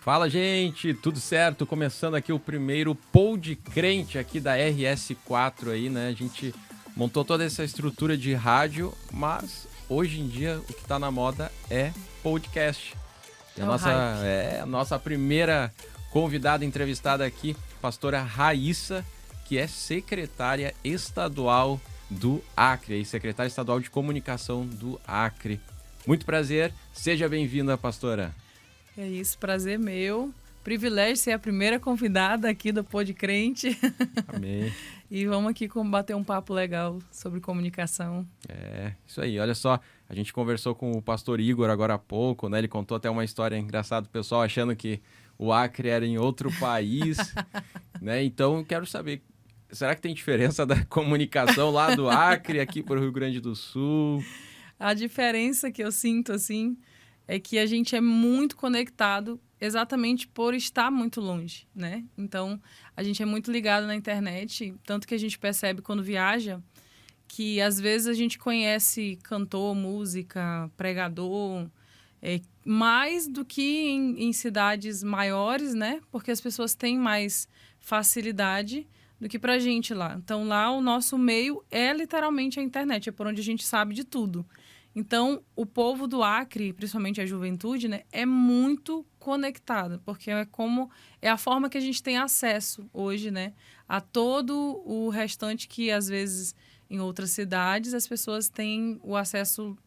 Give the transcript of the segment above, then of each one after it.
Fala, gente, tudo certo? Começando aqui o primeiro Podcrente aqui da RS4 aí, né? A gente montou toda essa estrutura de rádio, mas hoje em dia o que tá na moda é podcast. E a nossa primeira convidada entrevistada aqui, pastora Raíssa, que é secretária estadual do Acre, e secretária estadual de comunicação do Acre. Muito prazer, seja bem-vinda, pastora. É isso, prazer meu. Privilégio ser a primeira convidada aqui do Podcrente. Amém. E vamos aqui bater um papo legal sobre comunicação. É, isso aí. Olha só, a gente conversou com o pastor Igor agora há pouco, né? Ele contou até uma história engraçada, o pessoal achando que o Acre era em outro país, né? Então, eu quero saber, será que tem diferença da comunicação lá do Acre aqui para o Rio Grande do Sul? A diferença que eu sinto, assim, é que a gente é muito conectado exatamente por estar muito longe, né? Então, a gente é muito ligado na internet, tanto que a gente percebe quando viaja que, às vezes, a gente conhece cantor, música, pregador, mais do que em cidades maiores, né? Porque as pessoas têm mais facilidade do que pra gente lá. Então, lá o nosso meio é literalmente a internet, é por onde a gente sabe de tudo. Então, o povo do Acre, principalmente a juventude, né, é muito conectado, porque é a forma que a gente tem acesso hoje, né, a todo o restante que, às vezes, em outras cidades, as pessoas têm o acesso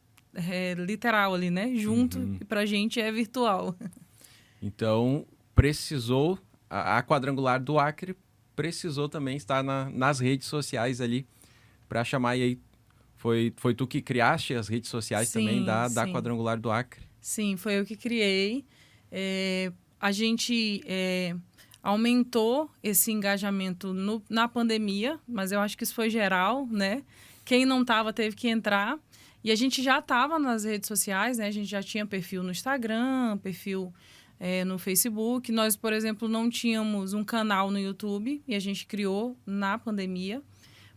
literal ali, né, junto, e pra gente é virtual. Então, precisou, a quadrangular do Acre precisou também estar nas redes sociais ali para chamar e aí. Foi tu que criaste as redes sociais também da Quadrangular do Acre? Sim, foi eu que criei. A gente aumentou esse engajamento na pandemia, mas eu acho que isso foi geral, né? Quem não estava teve que entrar. E a gente já estava nas redes sociais, né? A gente já tinha perfil no Instagram, perfil no Facebook. Nós, por exemplo, não tínhamos um canal no YouTube e a gente criou na pandemia,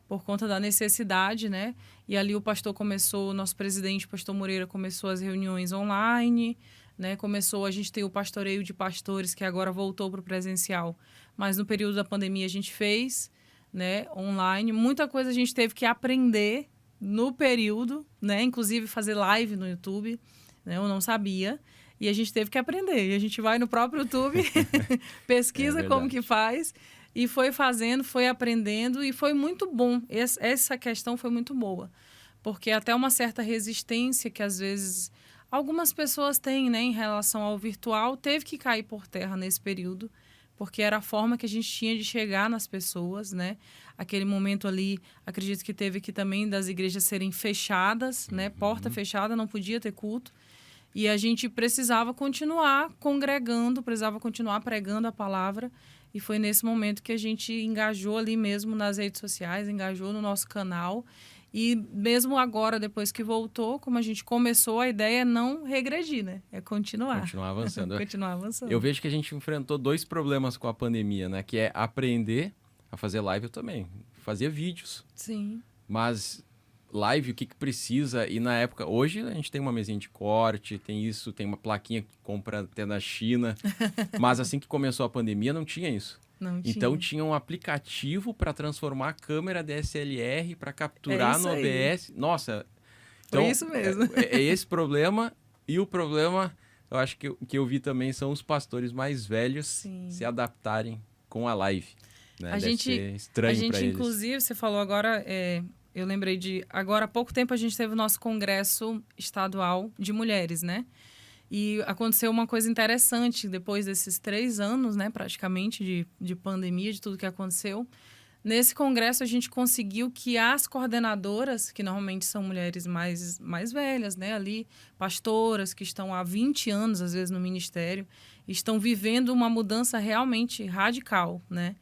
por conta da necessidade, né? E ali o nosso presidente, pastor Moreira, começou as reuniões online, né? A gente tem o pastoreio de pastores, que agora voltou para o presencial, mas no período da pandemia a gente fez, né, online. Muita coisa a gente teve que aprender no período, né? Inclusive fazer live no YouTube, né? Eu não sabia. E a gente teve que aprender. E a gente vai no próprio YouTube, pesquisa como que faz. E foi fazendo, foi aprendendo e foi muito bom. Essa questão foi muito boa. Porque até uma certa resistência que, às vezes, algumas pessoas têm, né, em relação ao virtual, teve que cair por terra nesse período, porque era a forma que a gente tinha de chegar nas pessoas, né? Aquele momento ali, acredito que teve que também das igrejas serem fechadas, né? Porta fechada, não podia ter culto. E a gente precisava continuar congregando, precisava continuar pregando a palavra. E foi nesse momento que a gente engajou ali mesmo nas redes sociais, engajou no nosso canal. E mesmo agora, depois que voltou, como a gente começou, a ideia é não regredir, né? É continuar. Continuar avançando. Continuar avançando. Eu vejo que a gente enfrentou 2 problemas com a pandemia, né? Que é aprender a fazer live, eu também. Fazia vídeos. Sim. Mas live, o que precisa? E na época, hoje a gente tem uma mesinha de corte, tem isso, tem uma plaquinha que compra até na China. Mas assim que começou a pandemia, não tinha isso. Não tinha. Então tinha um aplicativo para transformar a câmera DSLR para capturar no OBS. Aí. Nossa, então foi isso mesmo. É esse problema. E o problema, eu acho que eu vi também, são os pastores mais velhos se adaptarem com a live. Né? Deve ser estranho para eles. Inclusive, você falou agora, eu lembrei agora há pouco tempo a gente teve o nosso congresso estadual de mulheres, né? E aconteceu uma coisa interessante depois desses 3 anos, né, praticamente, de pandemia, de tudo que aconteceu. Nesse congresso, a gente conseguiu que as coordenadoras, que normalmente são mulheres mais velhas, né, ali, pastoras que estão há 20 anos, às vezes, no ministério, estão vivendo uma mudança realmente radical, né?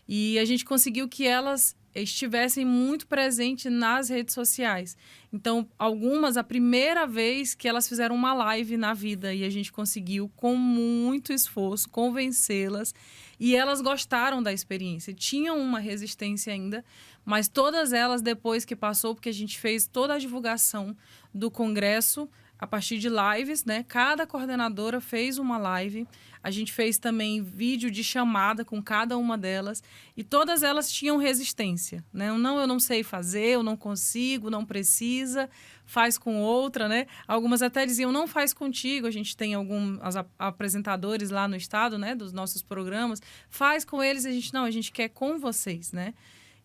E a gente conseguiu que elas estivessem muito presentes nas redes sociais. Então, algumas, a primeira vez que elas fizeram uma live na vida, e a gente conseguiu, com muito esforço, convencê-las, e elas gostaram da experiência. Tinham uma resistência ainda, mas todas elas, depois que passou, porque a gente fez toda a divulgação do congresso, a partir de lives, né? Cada coordenadora fez uma live. A gente fez também vídeo de chamada com cada uma delas. E todas elas tinham resistência, né? Não, eu não sei fazer, eu não consigo, não precisa, faz com outra, né? Algumas até diziam, não faz contigo. A gente tem alguns apresentadores lá no estado, né? Dos nossos programas. Faz com eles. A gente quer com vocês, né?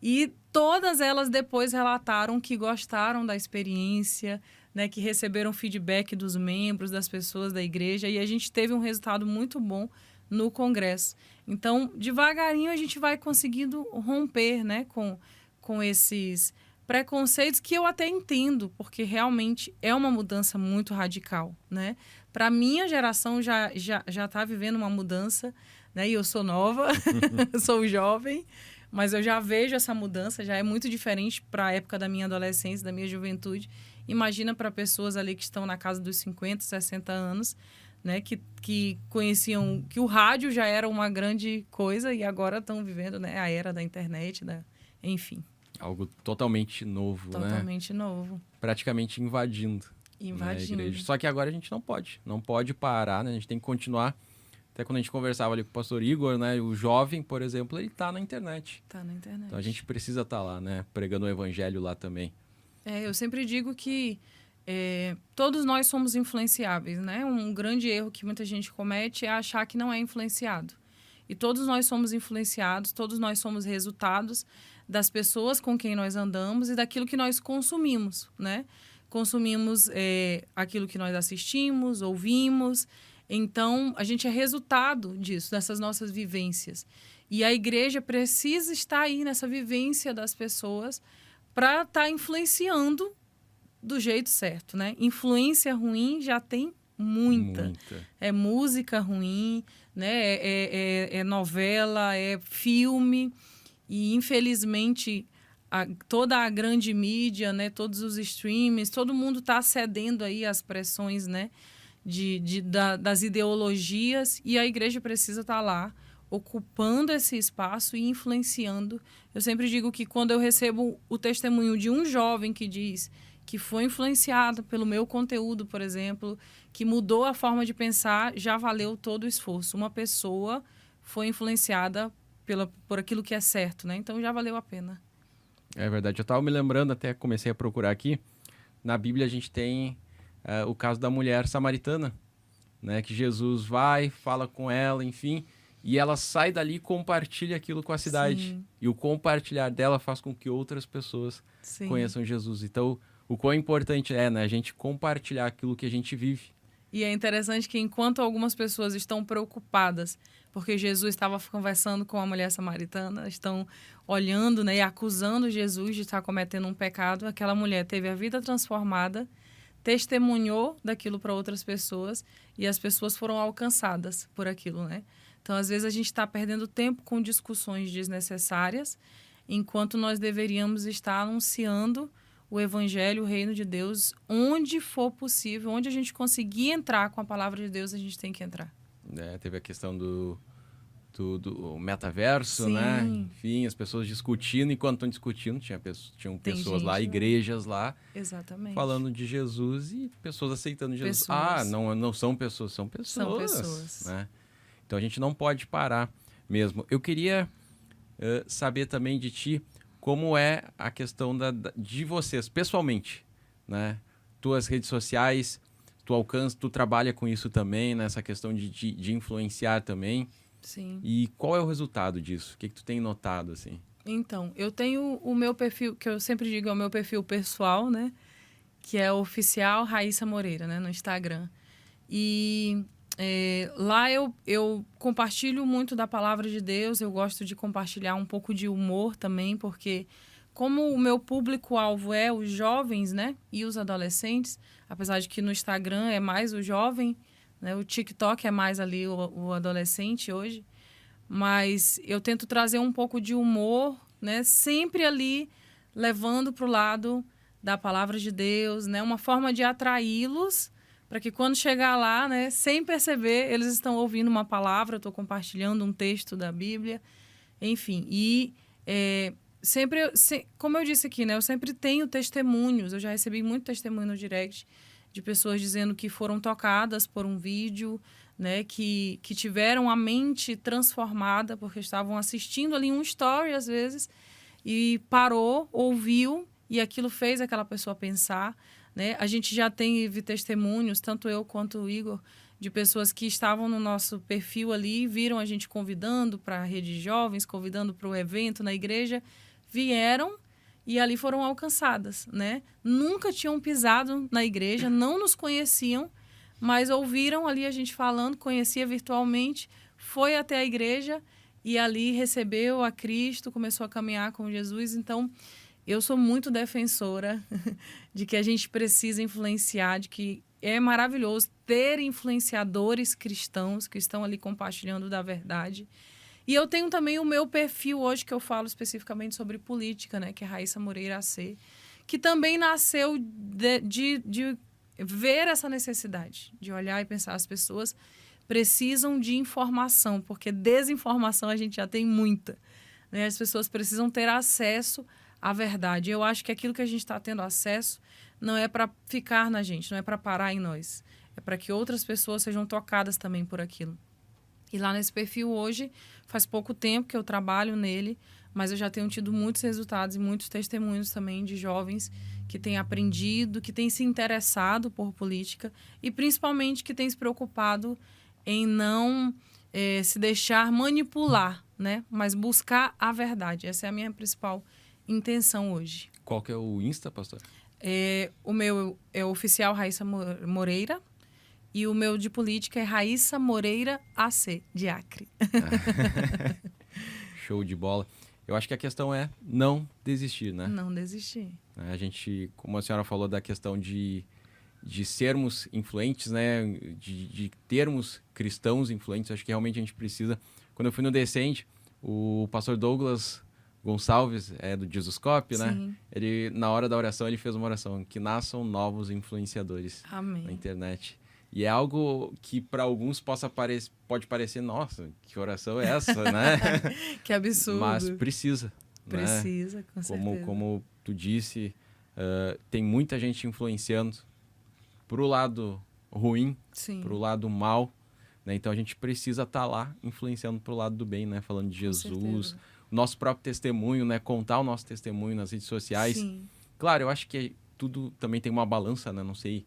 E todas elas depois relataram que gostaram da experiência, né, que receberam feedback dos membros, das pessoas da igreja, e a gente teve um resultado muito bom no congresso. Então, devagarinho, a gente vai conseguindo romper, né, com esses preconceitos que eu até entendo, porque realmente é uma mudança muito radical, né? Para a minha geração já está vivendo uma mudança, né? E eu sou nova, sou jovem, mas eu já vejo essa mudança, já é muito diferente para a época da minha adolescência, da minha juventude. Imagina para pessoas ali que estão na casa dos 50, 60 anos, né, que conheciam que o rádio já era uma grande coisa e agora estão vivendo, né, a era da internet, enfim. Algo totalmente novo, né? Totalmente novo. Praticamente invadindo. Invadindo. Né, a igreja. Só que agora a gente não pode parar, né? A gente tem que continuar. Até quando a gente conversava ali com o pastor Igor, né? O jovem, por exemplo, ele tá na internet. Tá na internet. Então a gente precisa estar lá, né? Pregando o evangelho lá também. Eu sempre digo que todos nós somos influenciáveis, né? Um grande erro que muita gente comete é achar que não é influenciado. E todos nós somos influenciados, todos nós somos resultados das pessoas com quem nós andamos e daquilo que nós consumimos, né? Consumimos aquilo que nós assistimos, ouvimos. Então, a gente é resultado disso, dessas nossas vivências. E a igreja precisa estar aí nessa vivência das pessoas para estar influenciando do jeito certo, né? Influência ruim já tem muita. É música ruim, né? É novela, é filme. E, infelizmente, toda a grande mídia, né? Todos os streams, todo mundo está cedendo aí às pressões, né? Das ideologias, e a igreja precisa estar lá ocupando esse espaço e influenciando. Eu sempre digo que quando eu recebo o testemunho de um jovem que diz que foi influenciado pelo meu conteúdo, por exemplo, que mudou a forma de pensar, já valeu todo o esforço. Uma pessoa foi influenciada por aquilo que é certo, né? Então já valeu a pena. É verdade. Eu estava me lembrando, até comecei a procurar aqui, na Bíblia a gente tem o caso da mulher samaritana, né? Que Jesus vai, fala com ela, enfim, e ela sai dali e compartilha aquilo com a cidade. Sim. E o compartilhar dela faz com que outras pessoas conheçam Jesus. Então, o quão importante é, né? A gente compartilhar aquilo que a gente vive. E é interessante que enquanto algumas pessoas estão preocupadas porque Jesus estava conversando com a mulher samaritana, estão olhando, né, e acusando Jesus de estar cometendo um pecado, aquela mulher teve a vida transformada, testemunhou daquilo para outras pessoas e as pessoas foram alcançadas por aquilo, né? Então, às vezes, a gente está perdendo tempo com discussões desnecessárias, enquanto nós deveríamos estar anunciando o evangelho, o reino de Deus, onde for possível, onde a gente conseguir entrar com a palavra de Deus, a gente tem que entrar. Teve a questão do metaverso, sim, né? Enfim, as pessoas discutindo, enquanto estão discutindo, tinham pessoas lá, igrejas lá, exatamente, falando de Jesus e pessoas aceitando Jesus. Não são pessoas, são pessoas. Né? Então a gente não pode parar mesmo. Eu queria saber também de ti como é a questão de vocês, pessoalmente, né? Tuas redes sociais, tu trabalha com isso também, nessa questão de influenciar também. Sim. E qual é o resultado disso? O que tu tem notado, assim? Então, eu tenho o meu perfil, que eu sempre digo é o meu perfil pessoal, né? Que é o oficial Raíssa Moreira, né? No Instagram. E lá eu compartilho muito da palavra de Deus, eu gosto de compartilhar um pouco de humor também, porque como o meu público-alvo é os jovens, né? E os adolescentes, apesar de que no Instagram é mais o jovem, né? O TikTok é mais ali o adolescente hoje. Mas eu tento trazer um pouco de humor, né? Sempre ali levando para o lado da palavra de Deus, né? Uma forma de atraí-los para que quando chegar lá, né, sem perceber, eles estão ouvindo uma palavra, eu estou compartilhando um texto da Bíblia, enfim. E como eu disse aqui, né, eu sempre tenho testemunhos, eu já recebi muito testemunho no direct de pessoas dizendo que foram tocadas por um vídeo, né, que tiveram a mente transformada porque estavam assistindo ali um story, às vezes, e parou, ouviu, e aquilo fez aquela pessoa pensar, né? A gente já teve testemunhos, tanto eu quanto o Igor, de pessoas que estavam no nosso perfil ali, viram a gente convidando para a rede de jovens, convidando para o evento na igreja, vieram e ali foram alcançadas, né? Nunca tinham pisado na igreja, não nos conheciam, mas ouviram ali a gente falando, conhecia virtualmente, foi até a igreja e ali recebeu a Cristo, começou a caminhar com Jesus. Então, eu sou muito defensora de que a gente precisa influenciar, de que é maravilhoso ter influenciadores cristãos que estão ali compartilhando da verdade. E eu tenho também o meu perfil hoje, que eu falo especificamente sobre política, né, que é Raíssa Moreira AC, que também nasceu de ver essa necessidade, de olhar e pensar, as pessoas precisam de informação, porque desinformação a gente já tem muita, né? As pessoas precisam ter acesso à verdade. Eu acho que aquilo que a gente está tendo acesso não é para ficar na gente, não é para parar em nós, é para que outras pessoas sejam tocadas também por aquilo. E lá nesse perfil hoje, faz pouco tempo que eu trabalho nele, mas eu já tenho tido muitos resultados e muitos testemunhos também de jovens que têm aprendido, que têm se interessado por política e principalmente que têm se preocupado em não se deixar manipular, né? Mas buscar a verdade. Essa é a minha principal intenção hoje. Qual que é o Insta, pastor? O meu é o oficial Raíssa Moreira. E o meu de política é Raíssa Moreira AC, de Acre. Show de bola. Eu acho que a questão é não desistir, né? Não desistir. A gente, como a senhora falou da questão de sermos influentes, né? De termos cristãos influentes, acho que realmente a gente precisa. Quando eu fui no Descende, o pastor Douglas Gonçalves, do Jesuscope, né? Ele, na hora da oração, ele fez uma oração: que nasçam novos influenciadores. Amém. Na internet. E é algo que para alguns pode parecer, nossa, que oração é essa, né? Que absurdo. Mas precisa. Precisa, né? com certeza. Como tu disse, tem muita gente influenciando pro lado ruim, pro lado mal, né? Então a gente precisa estar lá influenciando pro lado do bem, né? Falando de Jesus, o nosso próprio testemunho, né? Contar o nosso testemunho nas redes sociais. Sim. Claro, eu acho que tudo também tem uma balança, né? Não sei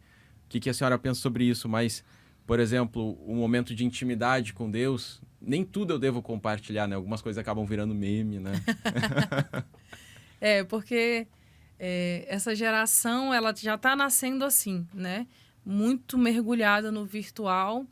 o que a senhora pensa sobre isso, mas, por exemplo, o momento de intimidade com Deus, nem tudo eu devo compartilhar, né? Algumas coisas acabam virando meme, né? Porque essa geração, ela já está nascendo assim, né? Muito mergulhada no virtual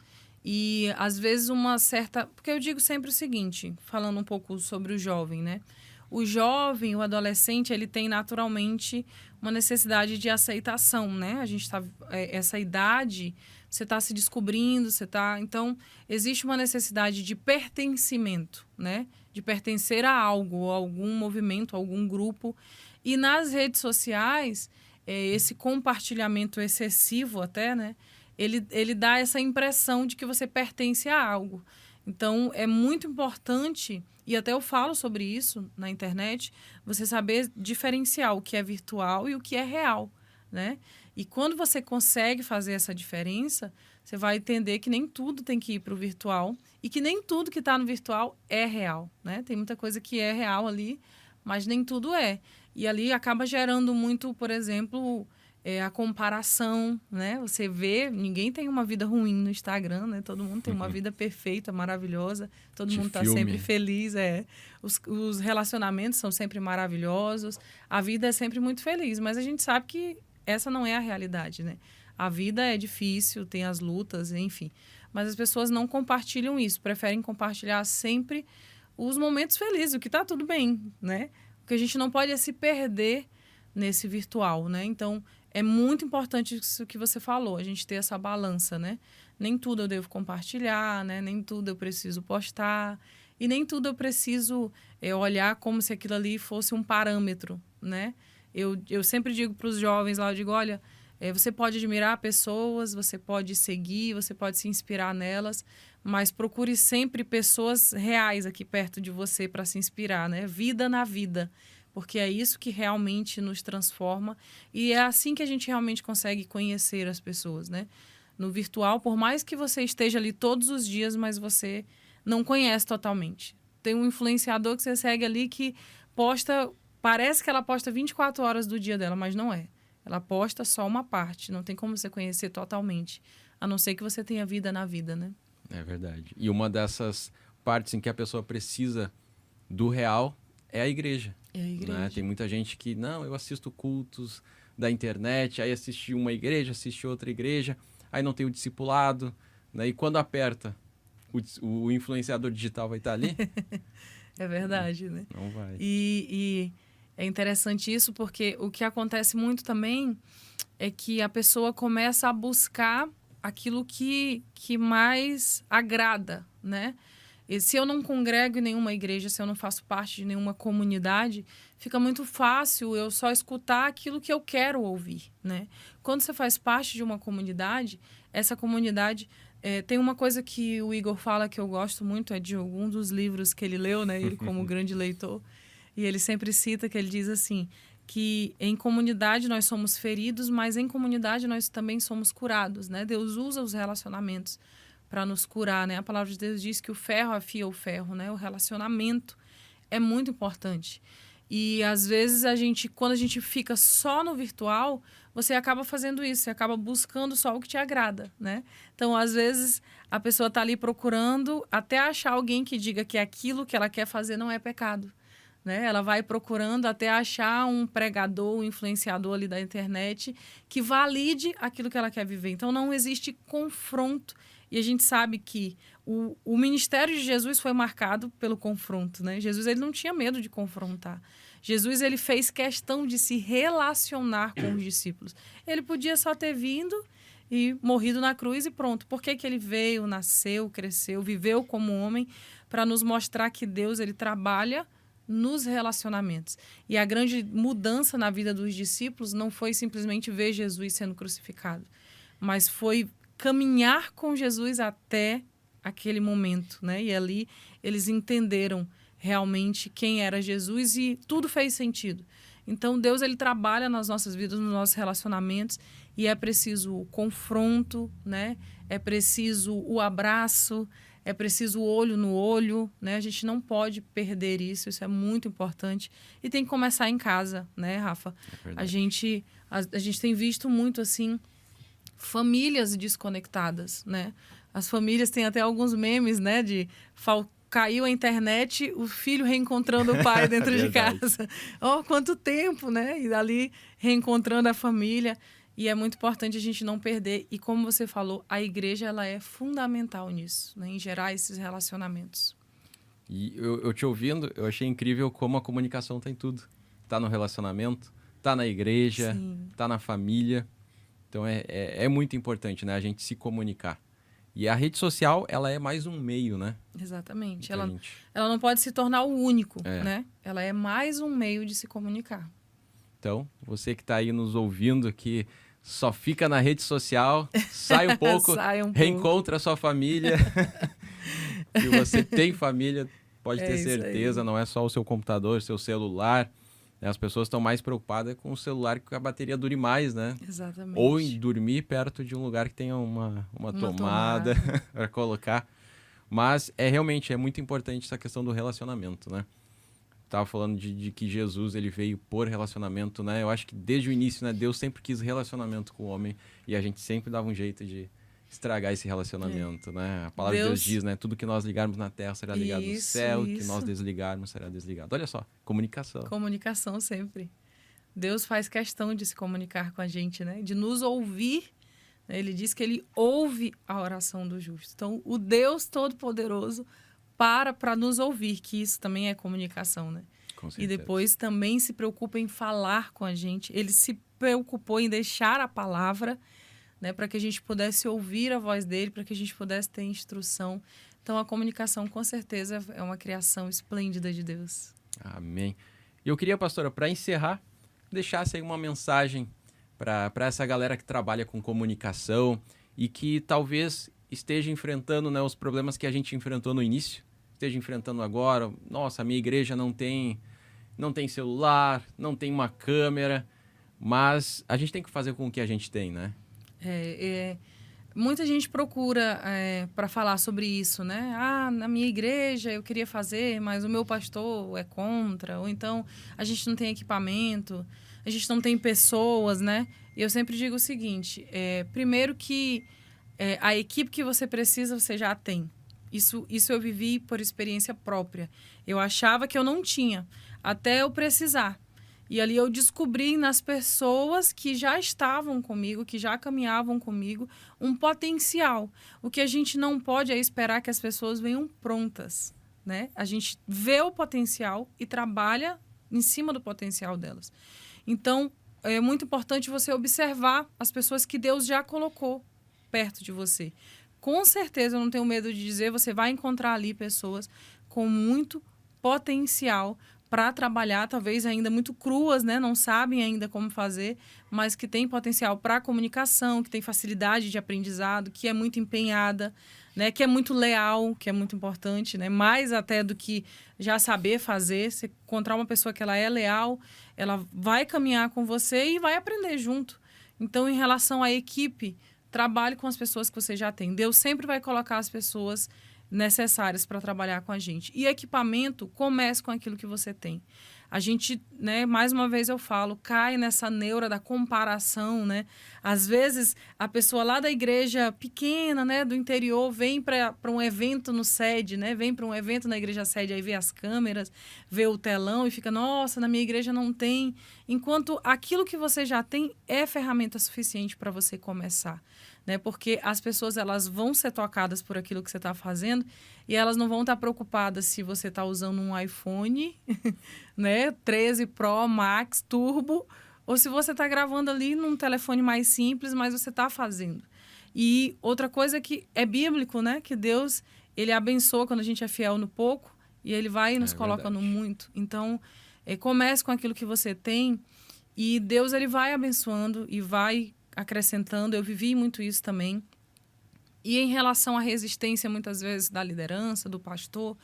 e, às vezes, uma certa... Porque eu digo sempre o seguinte, falando um pouco sobre o jovem, né? O jovem, o adolescente, ele tem naturalmente uma necessidade de aceitação, né? A gente está... essa idade, você está se descobrindo, você está... Então, existe uma necessidade de pertencimento, né? De pertencer a algo, a algum movimento, a algum grupo. E nas redes sociais, esse compartilhamento excessivo até, né? Ele dá essa impressão de que você pertence a algo. Então, é muito importante, e até eu falo sobre isso na internet, você saber diferenciar o que é virtual e o que é real, né? E quando você consegue fazer essa diferença, você vai entender que nem tudo tem que ir para o virtual e que nem tudo que está no virtual é real, né? Tem muita coisa que é real ali, mas nem tudo é. E ali acaba gerando muito, por exemplo... a comparação, né? Você vê, ninguém tem uma vida ruim no Instagram, né? Todo mundo tem uma vida perfeita, maravilhosa. Todo mundo está sempre feliz, Os relacionamentos são sempre maravilhosos. A vida é sempre muito feliz, mas a gente sabe que essa não é a realidade, né? A vida é difícil, tem as lutas, enfim. Mas as pessoas não compartilham isso, preferem compartilhar sempre os momentos felizes, o que está tudo bem, né? O que a gente não pode é se perder nesse virtual, né? Então, é muito importante isso que você falou, a gente ter essa balança, né? Nem tudo eu devo compartilhar, né? Nem tudo eu preciso postar e nem tudo eu preciso olhar como se aquilo ali fosse um parâmetro, né? Eu sempre digo para os jovens lá, eu digo, olha, você pode admirar pessoas, você pode seguir, você pode se inspirar nelas, mas procure sempre pessoas reais aqui perto de você para se inspirar, né? Vida na vida. porque é isso que realmente nos transforma e é assim que a gente realmente consegue conhecer as pessoas, né? No virtual, por mais que você esteja ali todos os dias, mas você não conhece totalmente. Tem um influenciador que você segue ali que posta, parece que ela posta 24 horas do dia dela, mas não é. Ela posta só uma parte, não tem como você conhecer totalmente, a não ser que você tenha vida na vida, né? É verdade. E uma dessas partes em que a pessoa precisa do real é a igreja. É a igreja. Né? Tem muita gente que, não, eu assisto cultos da internet, aí assiste uma igreja, assiste outra igreja, aí não tem o discipulado, né? E quando aperta, o influenciador digital vai estar ali? É verdade, né? Não vai. E é interessante isso porque o que acontece muito também é que a pessoa começa a buscar aquilo que mais agrada, né? E se eu não congrego em nenhuma igreja, se eu não faço parte de nenhuma comunidade, fica muito fácil eu só escutar aquilo que eu quero ouvir, né? Quando você faz parte de uma comunidade, essa comunidade... tem uma coisa que o Igor fala que eu gosto muito, é de algum dos livros que ele leu, né? Ele como grande leitor. E ele sempre cita que ele diz assim, que em comunidade nós somos feridos, mas em comunidade nós também somos curados, né? Deus usa os relacionamentos para nos curar, né? A palavra de Deus diz que o ferro afia o ferro, né? O relacionamento é muito importante. E às vezes quando a gente fica só no virtual, você acaba fazendo isso, você acaba buscando só o que te agrada, né? Então, às vezes, a pessoa está ali procurando até achar alguém que diga que aquilo que ela quer fazer não é pecado, né? Ela vai procurando até achar um pregador, um influenciador ali da internet que valide aquilo que ela quer viver. Então, não existe confronto. E a gente sabe que o ministério de Jesus foi marcado pelo confronto, né? Jesus ele não tinha medo de confrontar. Jesus ele fez questão de se relacionar com os discípulos. Ele podia só ter vindo e morrido na cruz e pronto. Por que ele veio, nasceu, cresceu, viveu como homem? Para nos mostrar que Deus ele trabalha nos relacionamentos. E a grande mudança na vida dos discípulos não foi simplesmente ver Jesus sendo crucificado, mas foi caminhar com Jesus até aquele momento, né? E ali eles entenderam realmente quem era Jesus e tudo fez sentido. Então, Deus ele trabalha nas nossas vidas, nos nossos relacionamentos e é preciso o confronto, né? É preciso o abraço, é preciso o olho no olho, né? A gente não pode perder isso é muito importante. E tem que começar em casa, né, Rafa? A gente tem visto muito, assim, famílias desconectadas, né? As famílias têm até alguns memes, né? Caiu a internet, o filho reencontrando o pai dentro de casa. Oh, quanto tempo, né? E ali reencontrando a família. E é muito importante a gente não perder. E como você falou, a igreja ela é fundamental nisso, né? Em gerar esses relacionamentos. E eu te ouvindo, eu achei incrível como a comunicação tá em tudo. Tá no relacionamento, tá na igreja, Sim. Tá na família. Então é muito importante, né? A gente se comunicar. E a rede social, ela é mais um meio, né? Exatamente. Ela não pode se tornar o único, É. né? Ela é mais um meio de se comunicar. Então, você que está aí nos ouvindo, que só fica na rede social, sai um pouco, reencontra a sua família. Se você tem família, pode ter certeza, não é só o seu computador, seu celular. As pessoas estão mais preocupadas com o celular que a bateria dure mais, né? Exatamente. Ou em dormir perto de um lugar que tenha uma tomada para colocar. Mas realmente é muito importante essa questão do relacionamento, né? Tava falando de que Jesus ele veio por relacionamento, né? Eu acho que desde o início, né, Deus sempre quis relacionamento com o homem e a gente sempre dava um jeito de estragar esse relacionamento, né? A palavra de Deus diz, né? Tudo que nós ligarmos na terra será ligado no céu, que nós desligarmos será desligado. Olha só, comunicação. Comunicação sempre. Deus faz questão de se comunicar com a gente, né? De nos ouvir. Ele diz que ele ouve a oração do justo. Então, o Deus Todo-Poderoso para nos ouvir, que isso também é comunicação, né? Com certeza. E depois também se preocupa em falar com a gente. Ele se preocupou em deixar a palavra, né, para que a gente pudesse ouvir a voz dele, para que a gente pudesse ter instrução. Então, a comunicação, com certeza, é uma criação esplêndida de Deus. Amém. E eu queria, pastora, para encerrar, deixasse aí uma mensagem para essa galera que trabalha com comunicação e que talvez esteja enfrentando, né, os problemas que a gente enfrentou no início, esteja enfrentando agora. Nossa, a minha igreja não tem não tem celular, não tem uma câmera, mas a gente tem que fazer com o que a gente tem, né? Muita gente procura para falar sobre isso, né? Ah, na minha igreja eu queria fazer, mas o meu pastor é contra. Ou então, a gente não tem equipamento, a gente não tem pessoas, né? E eu sempre digo o seguinte, primeiro que a equipe que você precisa, você já tem. Isso eu vivi por experiência própria. Eu achava que eu não tinha, até eu precisar. E ali eu descobri nas pessoas que já estavam comigo, que já caminhavam comigo, um potencial. O que a gente não pode é esperar que as pessoas venham prontas, né? A gente vê o potencial e trabalha em cima do potencial delas. Então, é muito importante você observar as pessoas que Deus já colocou perto de você. Com certeza, eu não tenho medo de dizer, você vai encontrar ali pessoas com muito potencial para trabalhar, talvez ainda muito cruas, né? Não sabem ainda como fazer, mas que tem potencial para comunicação, que tem facilidade de aprendizado, que é muito empenhada, né? Que é muito leal, que é muito importante, né? Mais até do que já saber fazer. Se encontrar uma pessoa que ela é leal, ela vai caminhar com você e vai aprender junto. Então, em relação à equipe, trabalhe com as pessoas que você já tem. Deus sempre vai colocar as pessoas necessárias para trabalhar com a gente. E equipamento, comece com aquilo que você tem. A gente, né, mais uma vez eu falo, cai nessa neura da comparação, né? Às vezes, a pessoa lá da igreja pequena, né, do interior, vem para um evento no sede, né? Vem para um evento na igreja sede, aí vê as câmeras, vê o telão e fica, nossa, na minha igreja não tem. Enquanto aquilo que você já tem é ferramenta suficiente para você começar. Né? Porque as pessoas elas vão ser tocadas por aquilo que você está fazendo e elas não vão estar preocupadas se você está usando um iPhone, né? 13 Pro, Max, Turbo, ou se você está gravando ali num telefone mais simples, mas você está fazendo. E outra coisa que é bíblico, né? Que Deus, ele abençoa quando a gente é fiel no pouco e ele vai e nos coloca no muito. Então, comece com aquilo que você tem e Deus ele vai abençoando e vai acrescentando. Eu vivi muito isso também. E em relação à resistência, muitas vezes, da liderança, do pastor,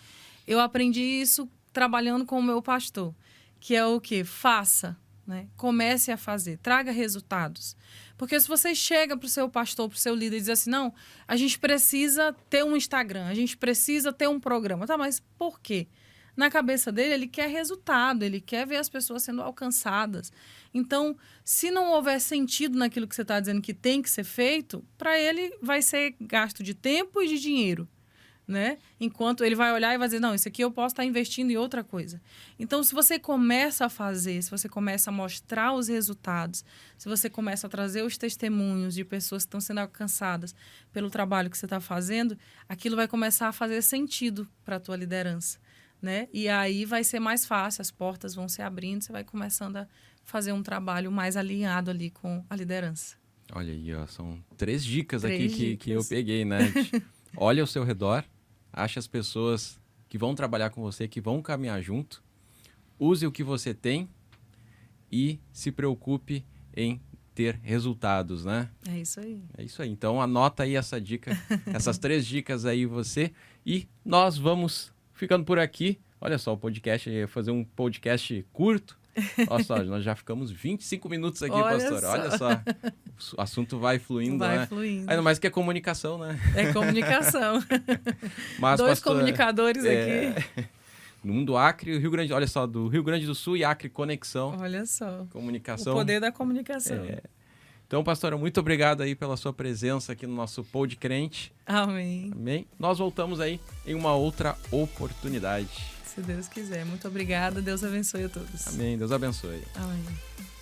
eu aprendi isso trabalhando com o meu pastor, que é o quê? Faça, né? Comece a fazer, traga resultados. Porque se você chega para o seu pastor, para o seu líder e diz assim, não, a gente precisa ter um Instagram, a gente precisa ter um programa. Tá, mas por quê? Na cabeça dele, ele quer resultado, ele quer ver as pessoas sendo alcançadas. Então, se não houver sentido naquilo que você está dizendo que tem que ser feito, para ele vai ser gasto de tempo e de dinheiro, né? Enquanto ele vai olhar e vai dizer, não, isso aqui eu posso estar investindo em outra coisa. Então, se você começa a fazer, se você começa a mostrar os resultados, se você começa a trazer os testemunhos de pessoas que estão sendo alcançadas pelo trabalho que você está fazendo, aquilo vai começar a fazer sentido para a tua liderança. Né? E aí vai ser mais fácil, as portas vão se abrindo, você vai começando a fazer um trabalho mais alinhado ali com a liderança. Olha aí, ó, são 3 dicas aqui que eu peguei, né? Olha ao seu redor, ache as pessoas que vão trabalhar com você, que vão caminhar junto, use o que você tem e se preocupe em ter resultados, né? É isso aí. É isso aí. Então anota aí essa dica, essas 3 dicas aí você e nós vamos ficando por aqui. Olha só, o podcast, ia fazer um podcast curto. Olha só, nós já ficamos 25 minutos aqui, pastora. Olha só, o assunto vai fluindo, né? Vai fluindo. Ainda mais que é comunicação, né? É comunicação. Mas, 2 pastora, comunicadores aqui. No mundo Acre, Rio Grande, olha só, do Rio Grande do Sul e Acre Conexão. Olha só. Comunicação. O poder da comunicação. Então, pastora, muito obrigado aí pela sua presença aqui no nosso Pod Crente. Amém. Amém. Nós voltamos aí em uma outra oportunidade. Se Deus quiser. Muito obrigada. Deus abençoe a todos. Amém. Deus abençoe. Amém.